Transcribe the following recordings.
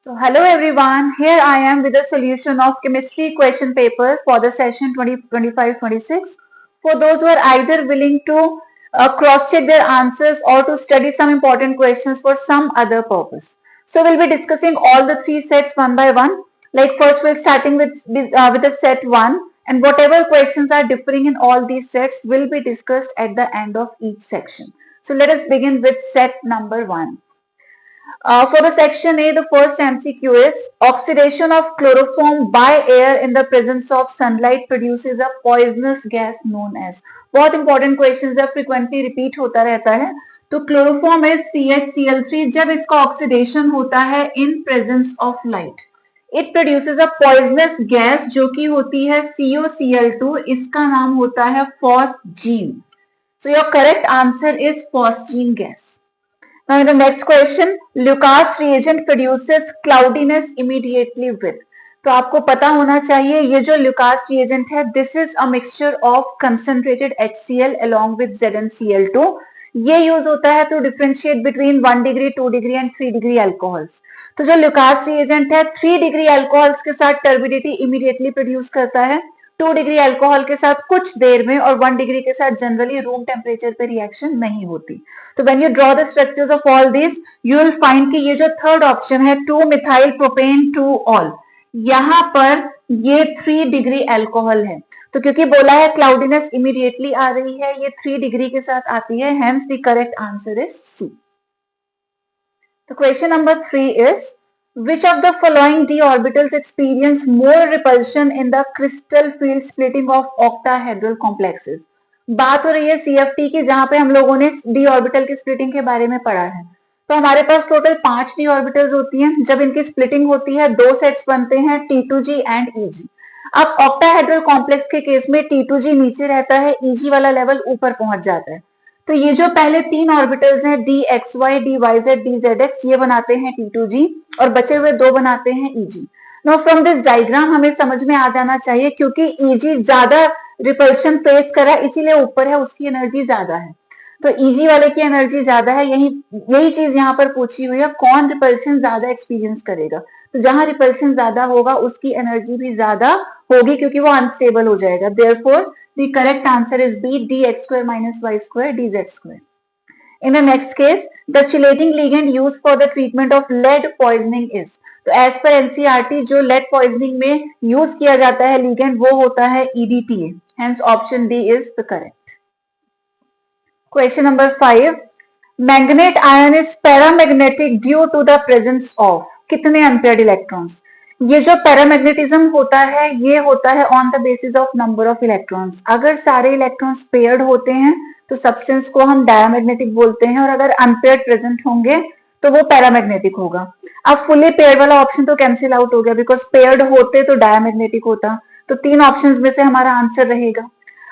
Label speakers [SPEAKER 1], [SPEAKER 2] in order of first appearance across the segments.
[SPEAKER 1] So hello everyone, here I am with the solution of chemistry question paper for the session 2025-26 for those who are either willing to cross-check their answers or to study some important questions for some other purpose. So we'll be discussing all the three sets one by one. Like first we're starting with the set 1 and whatever questions are differing in all these sets will be discussed at the end of each section. So let us begin with set number 1. For the section A, the first MCQ is oxidation of chloroform by air in the presence of sunlight produces a poisonous gas known as. बहुत important question है, frequently repeat होता रहता है. तो chloroform is CH Cl3. जब इसका oxidation होता है in presence of light, it produces a poisonous gas जो कि होती है COCl2. इसका नाम होता है phosgene. So your correct answer is phosgene gas. Now in the next question, Lucas reagent produces cloudiness immediately with. तो आपको पता होना चाहिए ये जो Lucas reagent है, this is a mixture of concentrated HCl along with ZnCl2. ये use होता है to differentiate between 1 degree, 2 degree and 3 degree alcohols. तो जो Lucas reagent है 3 degree alcohols के साथ turbidity immediately produce करता है, 2 डिग्री अल्कोहल के साथ कुछ देर में और 1 डिग्री के साथ जनरली रूम टेम्परेचर पे रिएक्शन नहीं होती. तो when you draw the structures of all this you will find कि ये जो थर्ड ऑप्शन है 2 मिथाइल प्रोपेन 2 ऑल, यहां पर ये 3 डिग्री अल्कोहल है. तो क्योंकि बोला है क्लाउडीनेस इमीडिएटली आ रही है, ये 3 डिग्री के साथ आती है, hence the correct answer is C. तो question number 3 is which of the following d orbitals experience more repulsion in the crystal field splitting of octahedral complexes? बात हो रही है CFT की, जहां पे हम लोगों ने d ऑर्बिटल की स्प्लिटिंग के बारे में पढ़ा है. तो हमारे पास टोटल 5 d ऑर्बिटल्स होती हैं. जब इनकी स्प्लिटिंग होती है दो सेट्स बनते हैं T2g एंड Eg. अब ऑक्टाहेड्रल कॉम्प्लेक्स के केस में T2g नीचे रहता है, Eg वाला लेवल ऊपर पहुंच जाता है. तो ये जो पहले तीन ऑर्बिटल्स हैं dxy, dyz, dzx, ये बनाते हैं T2g और बचे हुए दो बनाते हैं Eg. Now from this diagram हमें समझ में आ जाना चाहिए क्योंकि Eg ज्यादा रिपल्शन फेस करा इसीलिए ऊपर है, उसकी एनर्जी ज्यादा है. तो Eg वाले की एनर्जी ज्यादा है, यही चीज यहाँ पर पूछी हुई है, कौन रिपल्शन ज्यादा एक्सपीरियंस करेगा. तो जहां रिपल्शन ज्यादा होगा उसकी एनर्जी भी ज्यादा होगी क्योंकि वो अनस्टेबल हो जाएगा. Therefore the correct answer is B, dx square minus y square dz square. In the next case, the chelating ligand used for the treatment of lead poisoning is. तो as per NCERT जो lead poisoning में use किया जाता है ligand वो होता है EDTA. Hence option D is the correct. Question number 5. Manganate ion is paramagnetic due to the presence of. कितने unpaired electrons? ये जो पैरामैग्नेटिज्म होता है ये होता है on the basis of number of electrons. अगर सारे इलेक्ट्रॉन्स पेयर्ड होते हैं तो सब्सटेंस को हम डायमैग्नेटिक बोलते हैं और अगर अनपेयर्ड प्रेजेंट होंगे तो वो पैरामैग्नेटिक होगा. अब फुली पेयर वाला ऑप्शन तो कैंसिल आउट हो गया बिकॉज पेयर्ड होते तो डायमैग्नेटिक होता. तो तीन ऑप्शंस में से हमारा आंसर रहेगा.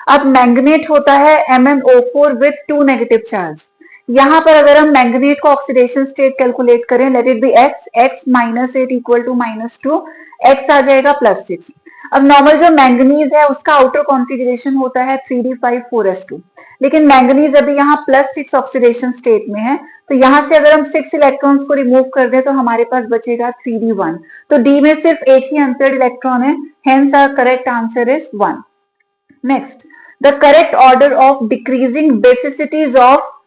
[SPEAKER 1] अब मैंगनेट होता है MnO4 विथ 2 नेगेटिव चार्ज. यहां पर अगर हम मैंगनेट को ऑक्सीडेशन स्टेट कैलकुलेट करें, let it be x minus 8 equal to -2, x आ जाएगा +6. अब नॉर्मल जो मैंगनीज है उसका आउटर कॉन्फिगरेशन होता है 3d5 4s2, लेकिन मैंगनीज अभी यहाँ +6 ऑक्सीडेशन स्टेट में है. तो यहां से अगर हम 6 इलेक्ट्रॉन्स को रिमूव कर दें तो हमारे पास बचेगा 3d1. तो d में सिर्फ एक ही अनपेयर्ड इलेक्ट्रॉन है, hence our correct answer is 1. Next, the correct order of decreasing basicities of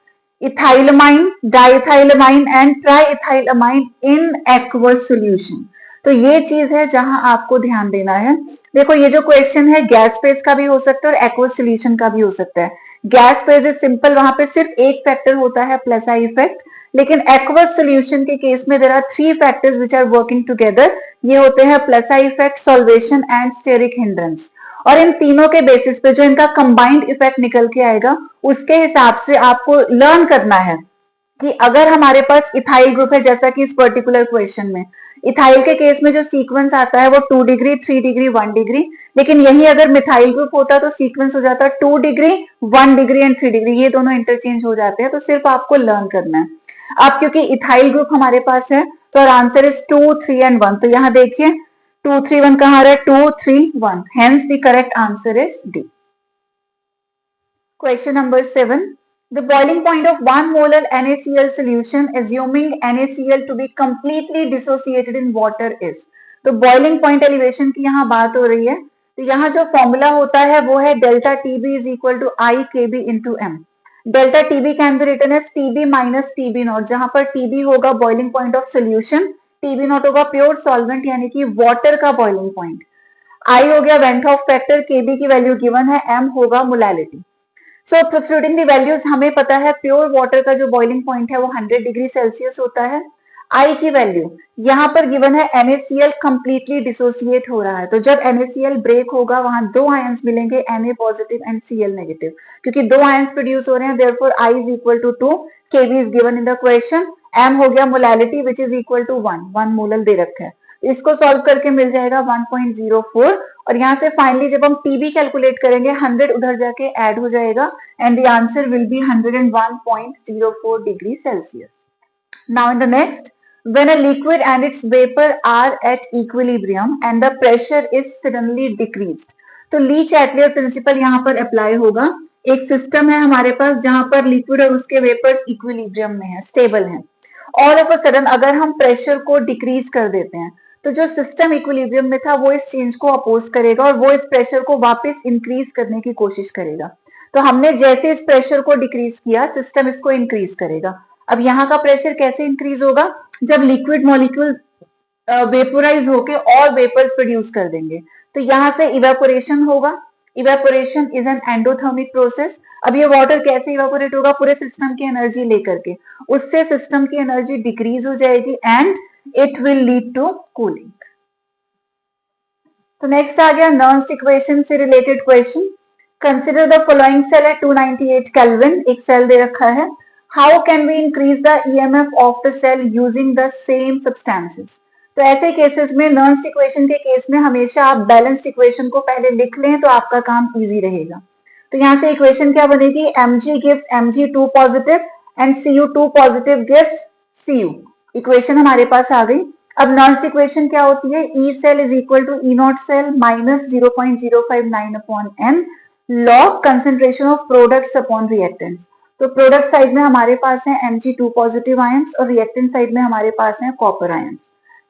[SPEAKER 1] ethylamine, diethylamine and triethylamine in aqueous solution. तो ये चीज है जहां आपको ध्यान देना है. देखो ये जो क्वेश्चन है गैस फेज का भी हो सकता है और एक्वस सॉल्यूशन का भी हो सकता है. गैस फेज इज सिंपल, वहां पे सिर्फ एक फैक्टर होता है प्लस आई इफेक्ट, लेकिन एक्वस सॉल्यूशन के केस में there are 3 factors which are working together. ये होते हैं plus I effect, solvation and steric hindrance. और इन तीनों के बेसिस पे जो इनका कंबाइंड इफेक्ट निकल के आएगा उसके हिसाब से आपको लर्न करना है कि अगर हमारे पास इथाइल ग्रुप है, जैसा कि इस पर्टिकुलर क्वेश्चन में इथाइल के केस में जो सीक्वेंस आता है वो 2 डिग्री, 3 डिग्री, 1 डिग्री, लेकिन यही अगर मिथाइल ग्रुप होता तो सीक्वेंस हो जाता 2 डिग्री, 1 डिग्री एंड 3 डिग्री. ये दोनों इंटरचेंज हो जाते हैं. तो सिर्फ आपको लर्न करना है. अब क्योंकि इथाइल ग्रुप हमारे पास है तो आंसर इज 2, 3 एंड 1. तो यहां देखिए 2, 3, 1 कहां रहा है, 2, 3, 1. Hence the correct answer is D. Question number 7. The boiling point of 1 molar NaCl solution, assuming NaCl to be completely dissociated in water, is. तो boiling point elevation की यहाँ बात हो रही है, तो यहाँ जो फॉर्मूला होता है वो है delta TB is equal to I KB into M. Delta TB can be written as TB minus TB not, जहां पर TB होगा boiling point of solution, TB not होगा प्योर सॉल्वेंट यानी कि वाटर का boiling point. I हो गया went of factor, KB की वैल्यू गिवन है, M होगा molality. So substituting the values हमें पता है प्योर वाटर का जो बॉइलिंग पॉइंट है वो 100 डिग्री सेल्सियस होता है. आई की वैल्यू यहाँ पर गिवन है NaCl कंप्लीटली डिसोसिएट हो रहा है, तो जब NaCl ब्रेक होगा वहां दो आयंस मिलेंगे Na positive and Cl negative, क्योंकि दो आयंस प्रोड्यूस हो रहे हैं, therefore I is equal to 2, Kb is given in the question, M हो गया molality which is equal to 1 molal दे रखा है. इसको सॉल्व करके मिल जाएगा 1.04, और यहाँ से फाइनली जब हम TB कैलकुलेट करेंगे 100 उधर जाके ऐड हो जाएगा and the answer will B 101.04 degree Celsius. Now in the next, when a liquid and its vapor are at equilibrium and the pressure is suddenly decreased, तो लीच एटलियर प्रिंसिपल यहाँ पर apply होगा. एक system है हमारे पास जहां पर liquid और उसके वेपर्स इक्विलिब्रियम में है, स्टेबल हैं. ऑल ऑफ अ सडन अगर हम प्रेशर को डिक्रीज कर देते हैं तो जो सिस्टम इक्विलिब्रियम में था वो इस चेंज को अपोज करेगा और वो इस प्रेशर को वापस इंक्रीज करने की कोशिश करेगा. तो हमने जैसे इस प्रेशर को डिक्रीज किया, सिस्टम इसको इंक्रीज करेगा. अब यहाँ का प्रेशर कैसे इंक्रीज होगा, जब लिक्विड मॉलिक्यूल वेपोराइज होके और वेपर्स प्रोड्यूस कर देंगे, तो यहाँ से इवेपोरेशन होगा. Evaporation is an endothermic process. अब ये वाटर कैसे इवेपोरेट होगा, पूरे सिस्टम की एनर्जी लेकर के, उससे सिस्टम की एनर्जी डिक्रीज हो जाएगी and it will lead to cooling. तो नेक्स्ट आ गया नर्न्स इक्वेशन से related question. Consider the following cell है 298 केल्विन, एक सेल दे रखा है. How can we increase the EMF of the cell using the same substances. तो ऐसे केसेस में नर्न्स इक्वेशन के केस में हमेशा आप बैलेंस्ड इक्वेशन को पहले लिख लें तो आपका काम इजी रहेगा. तो यहाँ से इक्वेशन क्या बनेगी, Mg gives Mg2 positive and Cu2 positive gives Cu. Equation हमारे पास आ गई. अब नर्न्स इक्वेशन क्या होती है, E cell is equal to E naught cell minus 0.059 upon n log concentration of products upon reactants. तो प्रोडक्ट साइड में हमारे पास है Mg2 पॉजिटिव आयंस और रिएक्टेंट साइड में हमारे पास है कॉपर आयंस.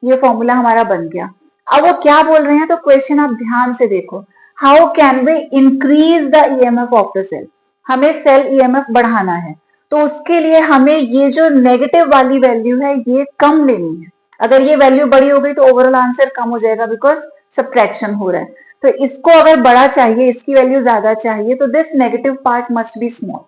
[SPEAKER 1] ये फॉर्मूला हमारा बन गया. अब वो क्या बोल रहे हैं, तो क्वेश्चन आप ध्यान से देखो. How can we increase the EMF of the cell. हमें सेल EMF बढ़ाना है, तो उसके लिए हमें ये जो नेगेटिव वाली वैल्यू है ये कम लेनी है. अगर ये वैल्यू बड़ी हो गई तो ओवरऑल आंसर कम हो जाएगा बिकॉज सब्ट्रैक्शन हो रहा है. तो इसको अगर बड़ा चाहिए, इसकी वैल्यू ज्यादा चाहिए, तो this negative part must be small.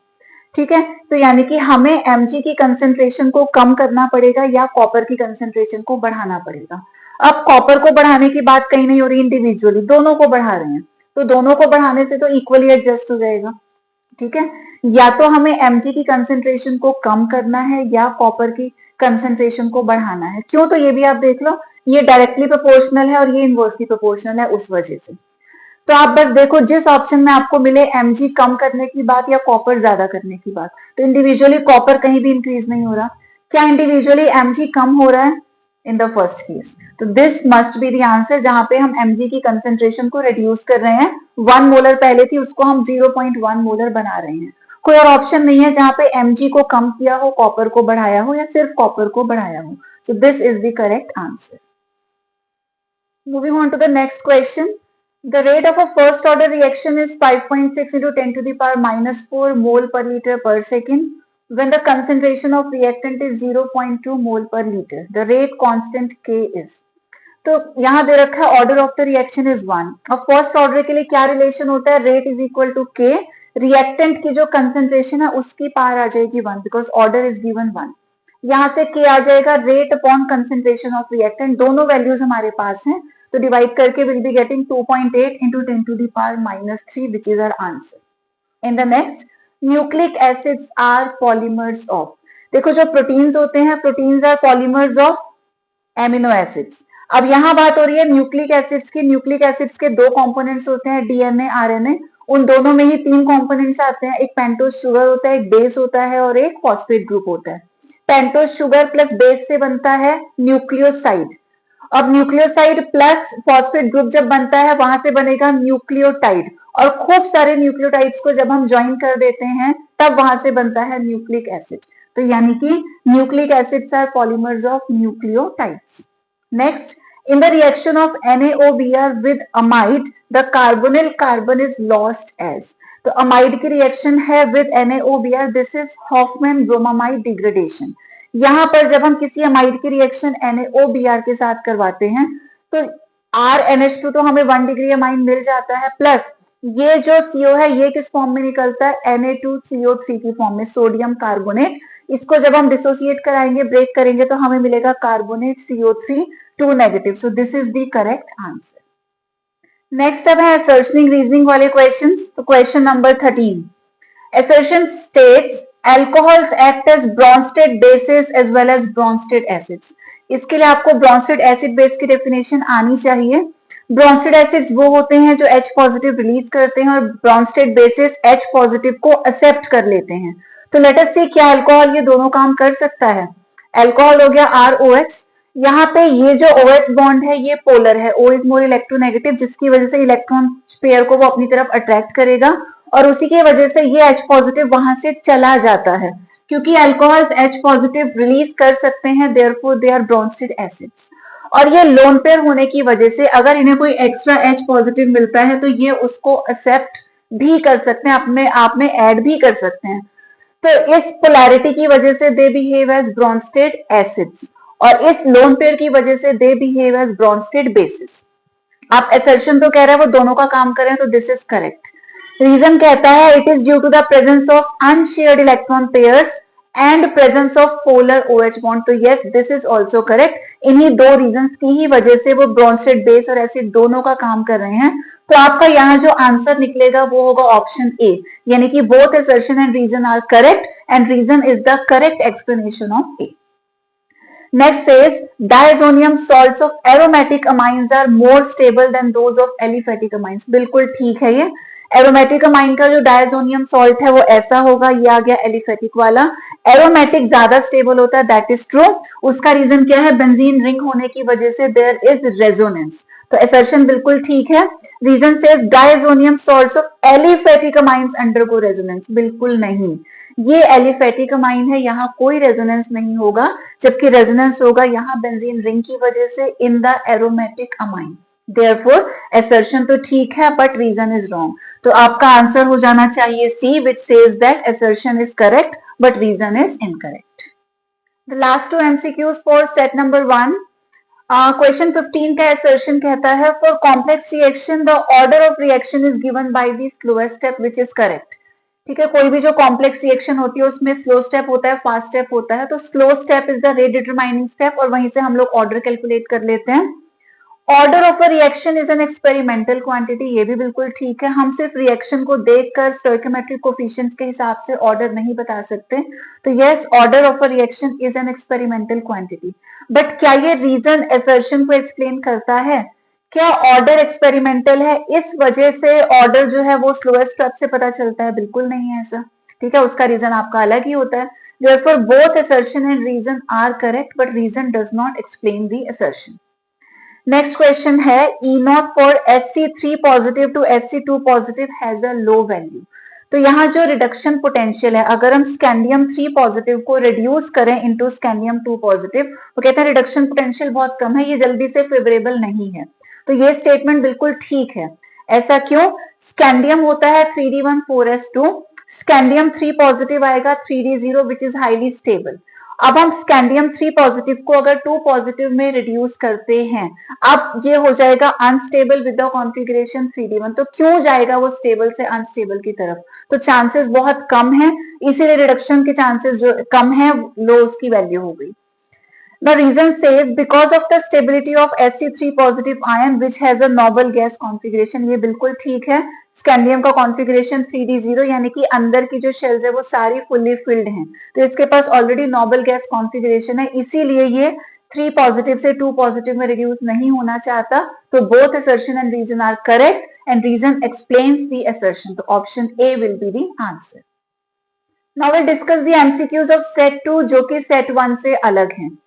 [SPEAKER 1] ठीक है, तो यानी कि हमें Mg की कंसेंट्रेशन को कम करना पड़ेगा या कॉपर की कंसेंट्रेशन को बढ़ाना पड़ेगा. अब कॉपर को बढ़ाने की बात कहीं नहीं हो रही, इंडिविजुअली दोनों को बढ़ा रहे हैं, तो दोनों को बढ़ाने से तो इक्वली एडजस्ट हो जाएगा. ठीक है, या तो हमें Mg की कंसेंट्रेशन को कम करना है या कॉपर की कंसेंट्रेशन को बढ़ाना है. क्यों, तो ये भी आप देख लो, ये डायरेक्टली प्रोपोर्शनल है और ये इनवर्सली प्रोपोर्शनल है, उस वजह से. तो आप बस देखो जिस ऑप्शन में आपको मिले Mg कम करने की बात या कॉपर ज्यादा करने की बात, तो इंडिविजुअली कॉपर कहीं भी इंक्रीज नहीं हो रहा. क्या इंडिविजुअली Mg कम हो रहा है इन द फर्स्ट केस, तो this must be the answer. जहां पे हम Mg की कंसेंट्रेशन को रिड्यूस कर रहे हैं, 1 मोलर पहले थी उसको हम 0.1 मोलर बना रहे हैं. कोई और ऑप्शन नहीं है जहां पे Mg को कम किया हो, कॉपर को बढ़ाया हो या सिर्फ कॉपर को बढ़ाया हो. So this is the correct answer. Moving on to the next question. The rate of a first order reaction is 5.6 into 10 to the power minus 4 mole per liter per second when the concentration of reactant is 0.2 mole per liter. The rate constant K is. तो यहाँ दे रखा है order of the reaction is 1. अब first order के लिए क्या relation होता है, rate is equal to K. Reactant की जो कंसेंट्रेशन है उसकी पावर आ जाएगी 1 बिकॉज ऑर्डर इज गिवन 1. यहाँ से K आ जाएगा rate upon concentration of reactant, दोनों वैल्यूज हमारे पास हैं, तो डिवाइड करके will be getting 2.8 into 10 to the power minus 3 which is our answer. In the next, nucleic acids are polymers of. देखो जो प्रोटीन्स होते हैं, proteins are polymers of amino acids. अब यहाँ बात हो रही है न्यूक्लिक एसिड्स की. न्यूक्लिक एसिड्स के दो कंपोनेंट्स होते हैं, DNA RNA. उन दोनों में ही 3 कंपोनेंट्स आते हैं, एक पेंटोज शुगर होता है, एक बेस होता है और एक फॉस्फेट ग्रुप होता है. पेंटोज शुगर प्लस बेस से बनता है न्यूक्लियोसाइड. अब न्यूक्लियोसाइड प्लस फॉस्फेट ग्रुप जब बनता है वहां से बनेगा न्यूक्लियोटाइड, और खूब सारे न्यूक्लियोटाइड्स को जब हम ज्वाइन कर देते हैं तब वहां से बनता है न्यूक्लिक एसिड। तो यानी कि nucleic acids are polymers of nucleotides. Next, in the reaction of NaOBr with amide, the carbonyl carbon is lost as। तो अमाइड की रिएक्शन है with NaOBr, this is Hofmann bromamide degradation। यहाँ पर जब हम किसी अमाइड की रिएक्शन NaOBr के साथ करवाते हैं तो RNH2 तो हमें 1 डिग्री अमाइन मिल जाता है, प्लस ये जो CO है ये किस फॉर्म में निकलता है, Na2CO3 की फॉर्म में, सोडियम कार्बोनेट। इसको जब हम डिसोसिएट कराएंगे, ब्रेक करेंगे, तो हमें मिलेगा carbonate CO3 2 negative. So this is the correct answer. Next अब है असर्शनिंग रीजनिंग वाले क्वेश्चंस। तो question number 13, assertion states alcohols act as Bronsted bases as well as Bronsted acids। इसके लिए आपको ब्रॉन्स्टेड एसिड बेस की डेफिनेशन आनी चाहिए। ब्रॉन्स्टेड एसिड्स वो होते हैं जो H पॉजिटिव रिलीज करते हैं और ब्रॉन्स्टेड बेसिस H पॉजिटिव को एक्सेप्ट कर लेते हैं। तो लेट अस सी क्या अल्कोहल ये दोनों काम कर सकता है। अल्कोहल हो गया ROH, यहाँ पे ये जो OH बॉन्ड है ये पोलर है, O इज मोर इलेक्ट्रोनेगेटिव, जिसकी वजह से इलेक्ट्रॉन पेयर को वो अपनी तरफ अट्रैक्ट करेगा और उसी की वजह से ये H पॉजिटिव वहां से चला जाता है। क्योंकि अल्कोहल्स H पॉजिटिव रिलीज कर सकते हैं, therefore they are Bronsted acids. और ये लोन पेयर होने की वजह से अगर इन्हें कोई एक्स्ट्रा H पॉजिटिव मिलता है तो ये उसको एक्सेप्ट भी कर सकते हैं, अपने आप में ऐड भी कर सकते हैं। तो इस पोलैरिटी की वजह से they behave as Bronsted acids और इस लोन पेयर की वजह से they behave as Bronsted bases. आप असर्शन तो कह रहे हैं वो दोनों का काम करें, तो दिस इज करेक्ट। रीजन कहता है it is due to the presence of unshared electron pairs and presence of polar OH bond. तो yes, this is also correct. इन्हीं दो रीजन की ही वजह से वो ब्रॉन्स्टेड बेस और एसिड दोनों का काम कर रहे हैं। तो आपका यहाँ जो आंसर निकलेगा वो होगा ऑप्शन ए, यानी कि both assertion and reason are correct and reason is the correct explanation of A. Next says diazonium salts of aromatic amines are more stable than those of aliphatic amines। बिल्कुल ठीक है ये। Aromatic amine का जो diazonium salt है वो ऐसा होगा, ये आ गया एलिफेटिक वाला। एरोमेटिक ज्यादा स्टेबल होता है, दैट इज ट्रू। उसका रीजन क्या है, बेंजीन रिंग होने की वजह से देयर इज रेजोनेंस। तो असर्शन बिल्कुल ठीक है। Reason says diazonium salts of aliphatic amines undergo resonance. बिल्कुल नहीं, ये एलिफेटिक अमाइन है, यहाँ कोई रेजोनेंस नहीं होगा, जबकि रेजोनेंस होगा यहाँ बेंजीन रिंग की वजह से in the aromatic amine. Therefore assertion तो ठीक है बट रीजन इज रॉन्ग। तो आपका आंसर हो जाना चाहिए C, which says that assertion is correct but reason is incorrect. The last two MCQs for set number 1। Question 15 का असर्शन कहता है for complex reaction the order of reaction is given by the slowest step which is correct. ठीक है, कोई भी जो complex reaction होती है उसमें स्लो स्टेप होता है, फास्ट स्टेप होता है। तो slow step is the rate determining step और वहीं से हम लोग ऑर्डर कैलकुलेट कर लेते हैं। Order of a reaction is an experimental quantity, ये भी बिल्कुल ठीक है। हम सिर्फ रिएक्शन को देखकर स्टोइकोमेट्रिक कोफिशिएंट्स के हिसाब से ऑर्डर नहीं बता सकते। तो yes, order of a reaction is an experimental quantity. But क्या ये रीजन असर्शन को एक्सप्लेन करता है? क्या ऑर्डर एक्सपेरिमेंटल है इस वजह से ऑर्डर जो है वो स्लोएस्ट स्टेप से पता चलता है? बिल्कुल नहीं है ऐसा। ठीक है, उसका रीजन आपका अलग ही होता है। Therefore, both assertion and reason are correct, but reason does not explain the assertion. Next question है E0 for Sc3 positive to Sc2 positive has a low value. तो यहाँ जो रिडक्शन पोटेंशियल है, अगर हम स्कैंडियम 3 पॉजिटिव को reduce करें into scandium 2 positive, वो कहते हैं रिडक्शन पोटेंशियल बहुत कम है, ये जल्दी से फेवरेबल नहीं है। तो ये स्टेटमेंट बिल्कुल ठीक है। ऐसा क्यों? स्कैंडियम होता है 3d14s2, स्कैंडियम 3 पॉजिटिव आएगा 3d0 which is highly stable. अब हम स्कैंडियम 3 पॉजिटिव को अगर 2 पॉजिटिव में रिड्यूस करते हैं, अब ये हो जाएगा unstable with the configuration 3d1। तो क्यों जाएगा वो स्टेबल से अनस्टेबल की तरफ? तो चांसेस बहुत कम है, इसीलिए रिडक्शन के चांसेस जो कम है, लो उसकी वैल्यू हो गई। The reason says because of the stability of Sc3 positive ion which has a noble gas configuration। ये बिल्कुल ठीक है। स्कैंडियम का कॉन्फ़िगरेशन 3d0 यानी कि अंदर की जो शेल्स है वो सारी फुल्ली फिल्ड हैं, तो इसके पास ऑलरेडी नोबल गैस कॉन्फ़िगरेशन है, इसीलिए ये 3 पॉजिटिव से 2 पॉजिटिव में रिड्यूस नहीं होना चाहता। तो both assertion and reason are correct and reason explains the assertion. तो option A will be the answer. Now will discuss the MCQs of set 2 जो कि सेट 1 से अलग हैं।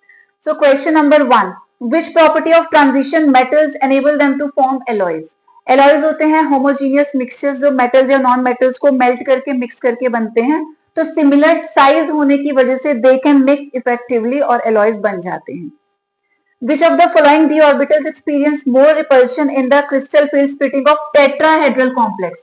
[SPEAKER 1] So question number 1, which property of transition metals enable them to form alloys? Alloys होते हैं homogeneous mixtures जो metals या non metals को melt करके mix करके बनते हैं। तो सिमिलर साइज होने की वजह से दे कैन मिक्स इफेक्टिवली और एलॉयज बन जाते हैं। Which of the following d orbitals experience more repulsion in the crystal field splitting of tetrahedral complex?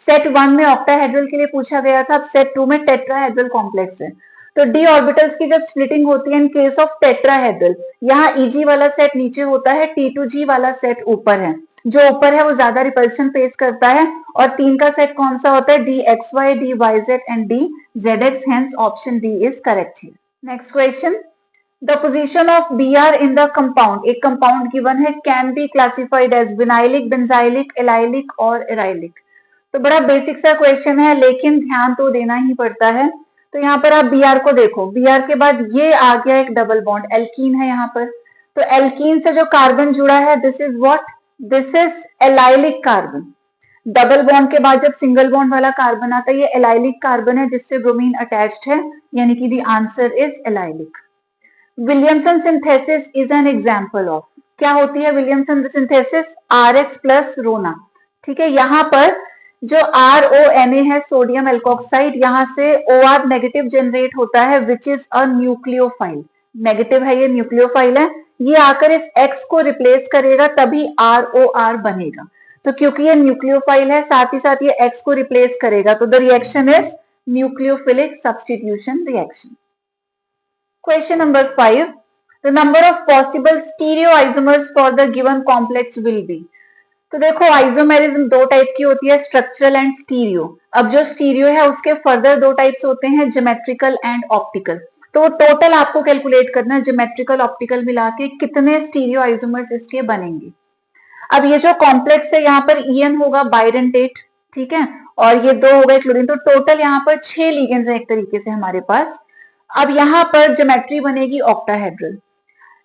[SPEAKER 1] Set 1 में ऑक्टाहेड्रल के लिए पूछा गया था, अब सेट 2 में टेट्राहेड्रल कॉम्प्लेक्स है। तो डी ऑर्बिटल्स की जब स्प्लिटिंग होती है इन केस ऑफ टेट्राहेड्रल, यहाँ ईजी वाला सेट नीचे होता है, T2G वाला सेट ऊपर है। जो ऊपर है वो ज्यादा रिपल्शन फेस करता है, और 3 का सेट कौन सा होता है? DXY, DYZ and DZX, hence option D is correct here. Next question, The position of Br in the compound, एक कंपाउंड गिवन है, can be classified as vinylic, benzylic, allylic और arylic। तो बड़ा बेसिक सा क्वेश्चन है, लेकिन ध्यान तो देना ही पड़ता है। तो यहाँ पर आप Br को देखो, Br के बाद ये आ गया एक डबल बॉन्ड, एल्कीन है यहाँ पर। तो एल्कीन से जो कार्बन जुड़ा है, this is what? This is allylic carbon. Double bond के बाद जब सिंगल बॉन्ड वाला कार्बन आता है, ये एलाइलिक कार्बन है जिससे ब्रोमीन अटैच्ड है, यानी कि the answer is allylic. Williamson synthesis is an example of, क्या होती है विलियमसन सिंथेसिस? RH प्लस रोना। ठीक है, यहाँ पर जो RONA है, सोडियम एल्कोक्साइड, यहाँ से OR नेगेटिव जनरेट होता है, which is a nucleophile. Negative है, ये न्यूक्लियोफाइल है, ये आकर इस X को रिप्लेस करेगा, तभी ROR बनेगा। तो क्योंकि ये न्यूक्लियोफाइल है, साथ ही साथ ये X को रिप्लेस करेगा, तो the reaction is nucleophilic substitution reaction. Question number 5. The number of possible stereoisomers for the given complex will be. तो देखो, आइसोमेरिज्म दो टाइप की होती है, स्ट्रक्चरल एंड स्टीरियो। अब जो स्टीरियो है उसके फर्दर दो टाइप्स होते हैं, ज्योमेट्रिकल एंड ऑप्टिकल। तो टोटल आपको कैलकुलेट करना है ज्योमेट्रिकल ऑप्टिकल मिला के कितने स्टीरियो आइसोमर्स इसके बनेंगे। अब ये जो कॉम्प्लेक्स है, यहाँ पर ईएन होगा बाइडेंटेट, ठीक है, और ये 2 हो गए क्लोरीन, तो टोटल यहाँ पर 6 लिगेंड्स हैं एक तरीके से हमारे पास। अब यहाँ पर ज्योमेट्री बनेगी octahedral.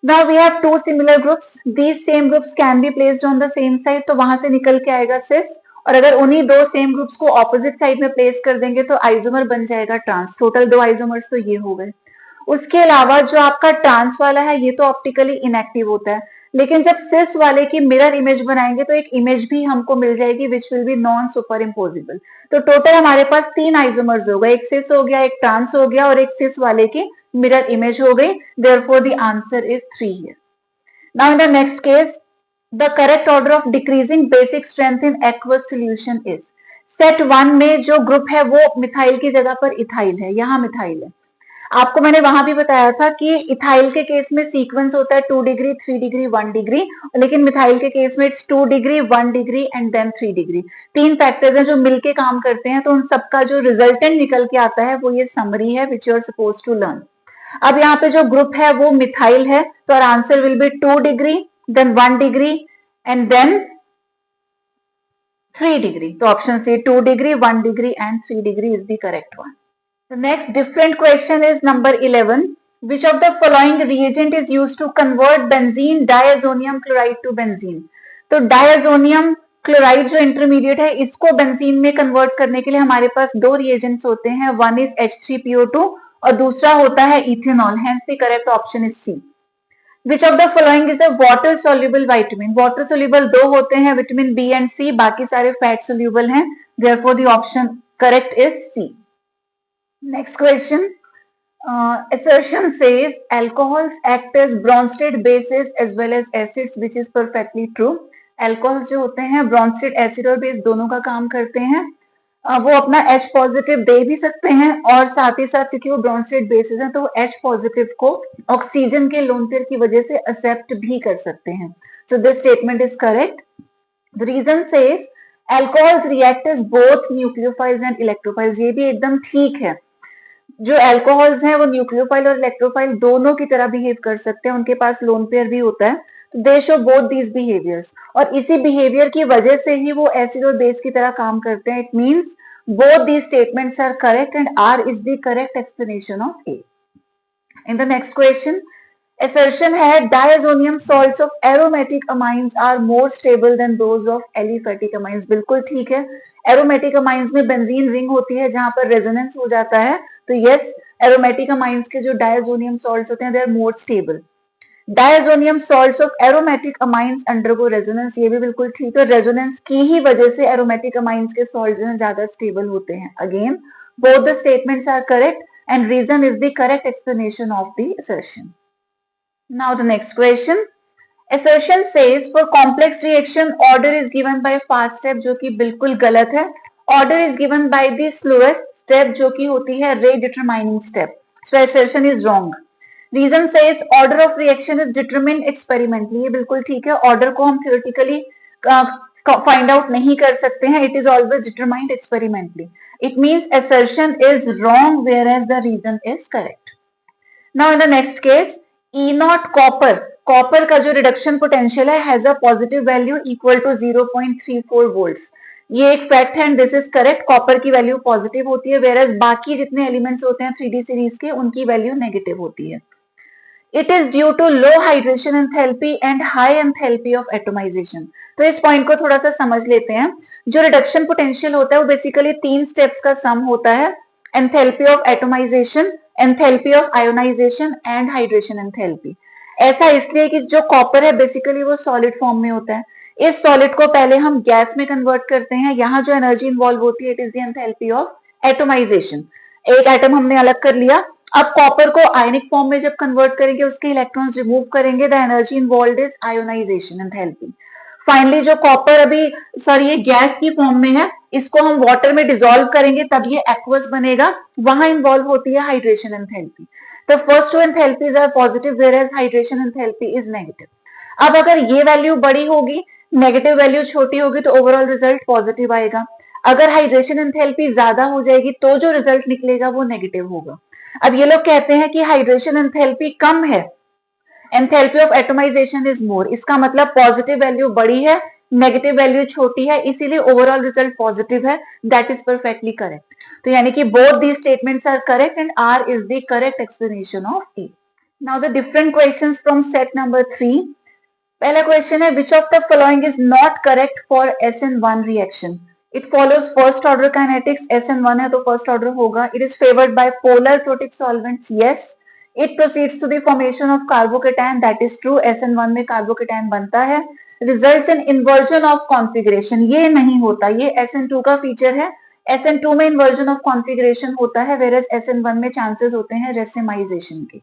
[SPEAKER 1] Now we have two similar groups. These same groups can be placed on the same side, तो वहां से निकल के आएगा सिस, और अगर उन्हीं दो सेम ग्रुप्स को ऑपोजिट साइड में प्लेस कर देंगे तो आइसोमर बन जाएगा ट्रांस। टोटल 2 आइसोमर्स तो ये हो गए। उसके अलावा जो आपका ट्रांस वाला है, ये तो ऑप्टिकली इनएक्टिव होता है, लेकिन जब सिस वाले की मिरर इमेज बनाएंगे तो एक इमेज भी हमको मिल जाएगी, which will be non super imposable. तो टोटल हमारे पास 3 आइसोमर्स हो गए, एक सिस हो गया, एक ट्रांस हो गया, और एक सिस वाले की मिरर इमेज हो गई। Therefore the answer is 3 here. Now in the next case, the correct order of decreasing basic strength in aqueous solution is. Set 1 में जो ग्रुप है वो मिथाइल की जगह पर इथाइल है, यहाँ मिथाइल है। आपको मैंने वहां भी बताया था कि इथाइल के केस में सीक्वेंस होता है 2 डिग्री, 3 डिग्री, 1 डिग्री, लेकिन मिथाइल के केस में it's 2 degree, 1 degree and then 3 degree. 3 factors हैं जो मिलके काम करते हैं, तो उन सबका जो रिजल्टेंट निकल के आता है वो ये समरी है, which you are suppose to learn. अब यहाँ पे जो ग्रुप है वो मिथाइल है, तो our answer will be 2 degree, then 1 degree and then 3 degree. तो option C 2 degree, 1 degree and 3 degree is the correct one. The next different question is number 11. Which of the following reagent is used to convert benzene diazonium chloride to benzene? तो diazonium chloride जो intermediate है, इसको benzene में convert करने के लिए हमारे पास 2 reagents होते हैं, वन इज H3PO2 और दूसरा होता है ethanol, hence the correct option is C. Which of the following is a water soluble vitamin? Water soluble 2 होते हैं, विटामिन बी एंड सी, बाकी सारे फैट सोल्यूबल हैं, therefore the option correct is C. Next question. Assertion says alcohols act as Bronsted bases as well as acids, which is perfectly true. Alcohol जो होते हैं Bronsted acid और base दोनों का काम करते हैं। वो अपना H पॉजिटिव दे भी सकते हैं, और साथ ही साथ क्योंकि वो Bronsted bases हैं तो वो H पॉजिटिव को ऑक्सीजन के लोन पेयर की वजह से एक्सेप्ट भी कर सकते हैं। So this statement is correct. The reason says alcohols react as both nucleophiles and electrophiles. ये भी एकदम ठीक है। जो अल्कोहल्स हैं वो न्यूक्लियोफाइल और इलेक्ट्रोफाइल दोनों की तरह बिहेव कर सकते हैं, उनके पास लोन पेयर भी होता है, तो दे शो बोथ दीज बिहेवियर्स, और इसी बिहेवियर की वजह से ही वो एसिड और बेस की तरह काम करते हैं। It means both these statements are correct and R is the correct explanation of A. In the next question, assertion है diazonium salts of aromatic amines are more stable than those of aliphatic amines. बिल्कुल ठीक है, aromatic amines में benzene ring होती है जहां पर resonance हो जाता है, तो यस एरोमेटिक अमाइंस के जो डायजोनियम सॉल्ट्स होते हैं they are more stable. Diazonium salts of aromatic amines undergo resonance, ये भी बिल्कुल ठीक है, रेजोनेंस की ही वजह से एरोमेटिक अमाइंस के सॉल्ट जो है ज्यादा स्टेबल होते हैं। Again both the statements are correct and reason is the correct explanation of the assertion. Now the next question. Assertion says for complex reaction order is given by fast step, जो कि बिल्कुल गलत है. Order is given by the slowest step, जो कि होती है rate determining step. So assertion is wrong. Reason says order of reaction is determined experimentally. ये बिल्कुल ठीक है. Order को हम theoretically find out नहीं कर सकते हैं. It is always determined experimentally. It means assertion is wrong whereas the reason is correct. Now in the next case, E naught copper का जो रिडक्शन पोटेंशियल है has a positive value equal to 0.34 volts. ये एक fact है and this is correct. Copper की value positive होती है where as बाकी जितने एलिमेंट्स होते हैं 3D सीरीज के उनकी वैल्यू नेगेटिव होती है. It is due to low hydration enthalpy and high enthalpy of atomisation. तो इस पॉइंट को थोड़ा सा समझ लेते हैं. जो रिडक्शन पोटेंशियल होता है वो बेसिकली 3 स्टेप्स का सम होता है. Enthalpy of atomisation, enthalpy of ionisation and hydration enthalpy. ऐसा इसलिए कि जो कॉपर है बेसिकली वो सॉलिड फॉर्म में होता है. इस सॉलिड को पहले हम गैस में कन्वर्ट करते हैं. यहाँ जो एनर्जी इन्वॉल्व होती है it is the enthalpy of atomisation. एक एटम हमने अलग कर लिया. अब कॉपर को आयनिक फॉर्म में जब कन्वर्ट करेंगे उसके इलेक्ट्रॉन्स रिमूव करेंगे. The energy involve is ionisation enthalpy. Finally जो कॉपर ये गैस की फॉर्म में है, इसको हम वाटर में डिसॉल्व करेंगे तब ये एक्वस बनेगा. वहां इन्वॉल्व होती है hydration enthalpy. The first two enthalpies are positive whereas hydration enthalpy is negative. अब अगर ये वैल्यू बड़ी होगी, नेगेटिव वैल्यू छोटी होगी तो ओवरऑल रिजल्ट पॉजिटिव आएगा. अगर हाइड्रेशन एंथैल्पी ज्यादा हो जाएगी तो जो रिजल्ट निकलेगा वो नेगेटिव होगा. अब ये लोग कहते हैं कि हाइड्रेशन एंथैल्पी कम है, enthalpy of atomisation is more. इसका मतलब पॉजिटिव वैल्यू बड़ी है, नेगेटिव वैल्यू छोटी है, इसीलिए ओवरऑल रिजल्ट पॉजिटिव है. That is perfectly correct. तो यानी कि both these statements are correct and R is the correct explanation of E. Now the different questions from set number 3. पहला क्वेश्चन है which of the following is not correct for SN1 reaction? It follows first order kinetics. SN1 है तो first order होगा. It is favored by polar protic solvents. Yes. It proceeds to the formation of carbocation. That is true. SN1 में carbocation बनता है. Results in inversion of configuration. ये नहीं होता. ये SN2 का फीचर है. SN2 में इन्वर्जन ऑफ कॉन्फिगरेशन होता है whereas SN1 में चांसेस होते हैं रेसिमाइजेशन के.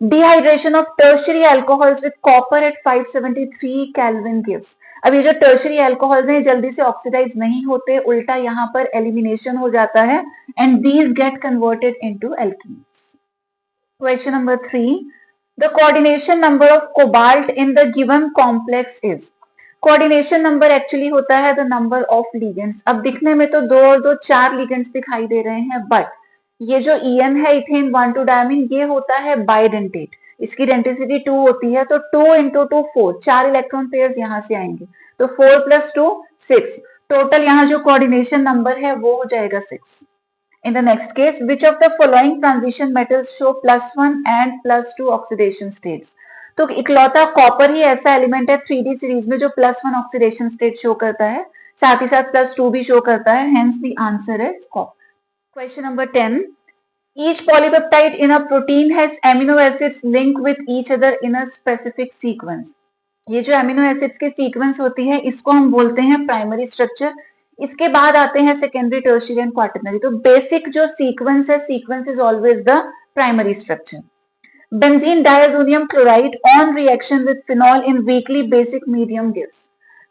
[SPEAKER 1] Dehydration of tertiary alcohols with copper at 573 kelvin gives. अब ये जो टर्शियरी अल्कोहल्स हैं जल्दी से ऑक्सीडाइज नहीं होते, उल्टा यहाँ पर एलिमिनेशन हो जाता है and these get converted into alkenes. Question number 3. The coordination number of cobalt in the given complex is. Coordination number actually होता है द नंबर ऑफ लिगेंड्स. अब दिखने में तो 2 और 2 4 लिगेंड्स दिखाई दे रहे हैं, बट ये जो EN है इथेन 1,2 डायमीन, ये होता है बाइडेंटेट. इसकी डेंसिटी 2 होती है तो 2 into 2 4, 4 इलेक्ट्रॉन पेयर्स यहाँ से आएंगे तो 4 + 2 6. टोटल यहाँ जो कोऑर्डिनेशन नंबर है वो हो जाएगा 6. In the next case, which of the following transition metals show +1 and +2 oxidation states? तो इकलौता कॉपर ही ऐसा एलिमेंट है 3D सीरीज में जो +1 ऑक्सीडेशन स्टेट शो करता है, साथ ही साथ +2 भी शो करता है. Hence the answer is copper. Question number 10. Each polypeptide in a protein has amino acids linked with each other in a specific sequence. ये जो एमिनो एसिड्स की सीक्वेंस होती है इसको हम बोलते हैं प्राइमरी स्ट्रक्चर. इसके बाद आते हैं सेकेंडरी, टर्शियरी एंड क्वाटरनरी. तो बेसिक जो सीक्वेंस है, sequence is always the primary structure. Benzene diazonium chloride on reaction with phenol in weakly basic medium gives.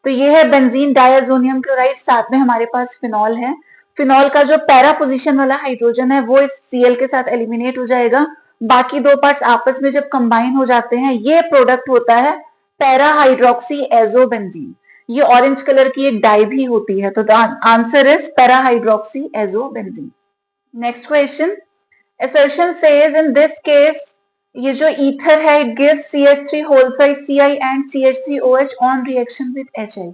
[SPEAKER 1] तो ये है बेंजीन डायazonium क्लोराइड, साथ में हमारे पास फिनॉल है. फिनॉल का जो पैरा पोजीशन वाला हाइड्रोजन है वो इस Cl के साथ एलिमिनेट हो जाएगा. बाकी 2 पार्ट्स आपस में जब कंबाइन हो जाते हैं ये प्रोडक्ट होता है पैरा हाइड्रोक्सी एजोबेंजीन. ये ऑरेंज कलर की एक डाई भी होती है. तो the answer is para hydroxy azobenzene. Next question. assertion says in this case ये जो ईथर है it gives CH3 and CH3OH on reaction with HI.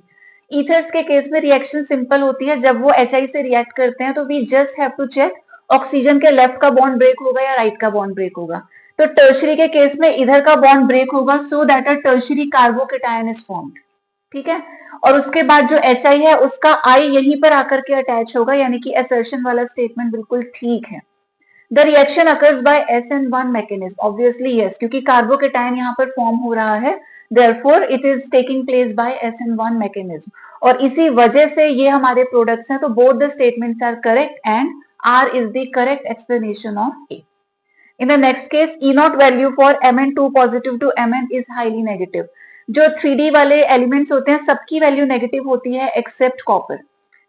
[SPEAKER 1] Ethers के केस में रिएक्शन सिंपल होती है. जब वो HI से रिएक्ट करते हैं तो we just have to check oxygen के लेफ्ट का बॉन्ड ब्रेक होगा या राइट का बॉन्ड ब्रेक होगा. तो टर्शियरी के केस में इधर का बॉन्ड ब्रेक होगा so that a tertiary carbocation is formed. ठीक है. और उसके बाद जो HI है उसका I यहीं पर आकर के अटैच होगा, यानी कि असर्शन वाला स्टेटमेंट बिल्कुल ठीक है. The reaction occurs by SN1 mechanism. Obviously yes, क्योंकि कार्बोकेटायन यहाँ पर फॉर्म हो रहा है, therefore it is taking place by SN1 mechanism. और इसी वजह से ये हमारे प्रोडक्ट्स हैं. तो both the statements are correct and R is the correct explanation of A. In the next case, E naught value for Mn2 positive to Mn is highly negative. जो 3D वाले एलिमेंट्स होते हैं सबकी value negative होती है accept copper.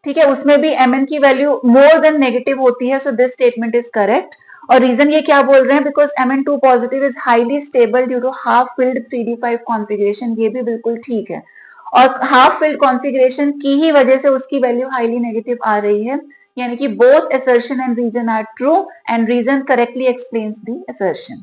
[SPEAKER 1] ठीक है, उसमें भी Mn की वैल्यू मोर देन नेगेटिव होती है. So this statement is correct. और रीजन ये क्या बोल रहे हैं, because Mn2 positive is highly stable due to half filled 3d5 configuration. ये भी बिल्कुल ठीक है. और हाफ फिल्ड कॉन्फ़िगरेशन की ही वजह से उसकी वैल्यू हाईली नेगेटिव आ रही है. यानी कि both assertion and reason are true and reason correctly explains the assertion.